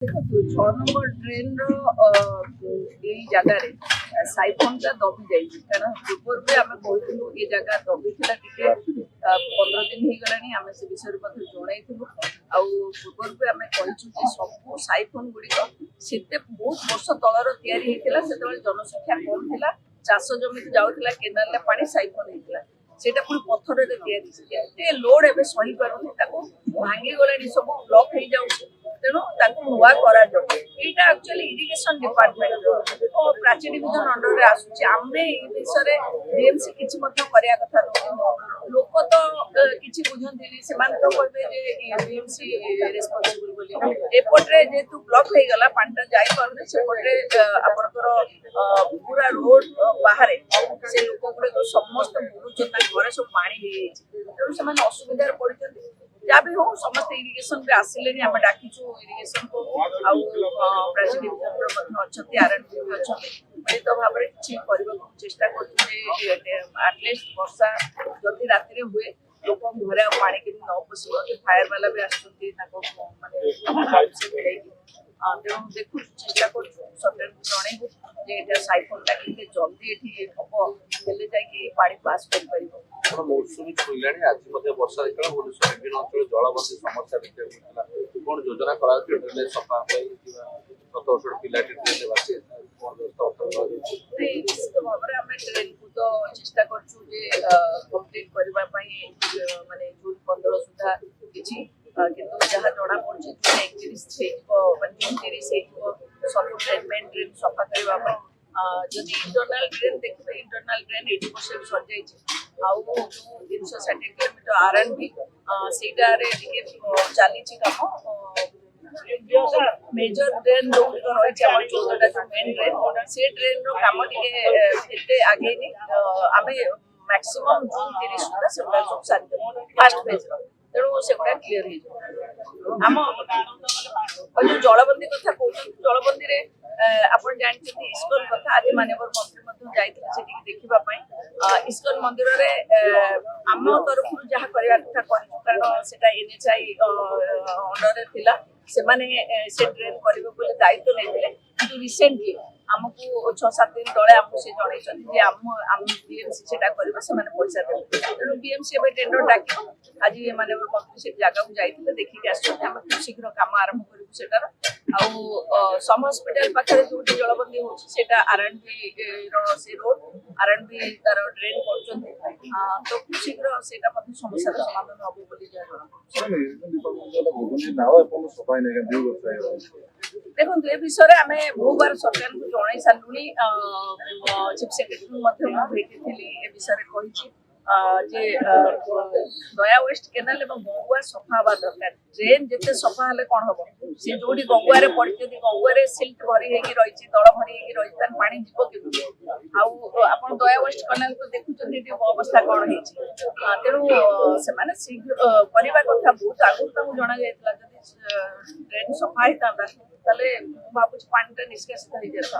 देखो 6 number train जगार साइफोनटा दबी जाइए कारण पूर्व भी आम कहूँ ये जगह दबी था टे 15 दिन हो गलानी आम से विषय जनईलु पूर्व भी आम कही सब साइफोन गुड़िक से बहुत वर्ष तलर या जनसंख्या कम थी चाष जमी जाऊला केनाल पानी साइफोन होता सेटा पुणी पत्थर लोड एवं सही पारुनी भांगी गलानी सब ब्लॉक हो जाऊँ तेणु नुआ करा actually irrigation department Prachi division under रे आसुची आमे ए विषय बीएमसी किछि मध्य करिया कथा लोक तो किछि बुझंतिनी सेमान तो कहबे जे बीएमसी रेस्पोंसिबल बोली एपटरे जेतु ब्लॉक हे गला पांटा जाई परने सेपटरे आपनकर पूरा रोड बाहर से लोक गुडे को समस्त बुरुचना घरे सब पानी हे तेणु सेमान असुविधा पड़ितंती जहाँ भी हो समस्त इरिगेशन पे आसिले आम डाकिचु इरिगेशन को प्राची डिविजन आरएनबी मिलित भाव में किसी चेष्टा करटलिस्ट वर्षा जदि राति हुए लोक घरे पानी के न पशु फायर वाला भी आसुँच तेणु देखु चेष्टा कर सरकार को जनइबू जे साइफोनटा के जल्दी ये हम पानी पास कर मौसुमी छुईला आज वर्षा देखा भुवनेश्वर विभिन्न अंचल जलबंदी समस्या देखा कौन योजना करा सफा गत वर्ष पिलाटी ट्रेन निश्चित भाव में आम ट्रेन को तो चेष्टा कम्प्लीट करने माने जून 15 सुधा किसी किंतु जहाँ जना पड़ी जून 31 सब ट्रेन मेन ट्रेन सफा करने जदि इंटरनाल ट्रेन देखिए इंटरनाल ट्रेन 80% सर जाइए 360 किलोमीटर आरएनबी से चली कम मेजर ट्रेन जो रही 14टा जो मेन ट्रेन से ट्रेन रो काम टे आगे आम मैक्सिमम जून 30 सुधा से सब सारी फास्ट फेज तेणु से क्लीयर हो जो जलबंदी कथा कहते जलबंदी आप जानते इस्कन कथा आज मानवर मंत्री जाते देखा इस्कन मंदिर में आम तरफ जहाँ करने कथा करूँ कारण से एनएचआई अंडर थिला से ट्रेन करेंगे दायित्व नहीं कि रिसेंटली आमको 6-7 दिन तले आमको से जनई आम बीएमसी से पैसा देते तेणु बीएमसी ए टेंडर डाक आज मानवर मंत्री से जगह को जाते देखिए आम शीघ्र कम आरंभ करूँ सम हस्पिटाल पाखे जो जलबंदी होता आरएनबी से रोड आरएनबी तार ड्रेन कर तो शीघ्र से समस्या समाधान हम देखो ये विषय आम बहु बार सरकार को जन सारू चीफ सेक्रेटरी भेटी ए विषय कही जे दया वेस्ट केनाल गंगुआ सफा हवा दरकार ट्रेन जिते सफा हेल्ले कौन हम सी जो गंगुआ पड़ी गंगुआ सिल्ट भरी रही दल भरी रही पानी जीव के आप दया वेस्ट केनाल को देखुं अवस्था कौन हो तेणु से शीघ्र करने कथा बहुत आगुरी जना जाता ट्रेन सफा होता भावुँ पानी निष्कासित हो जाता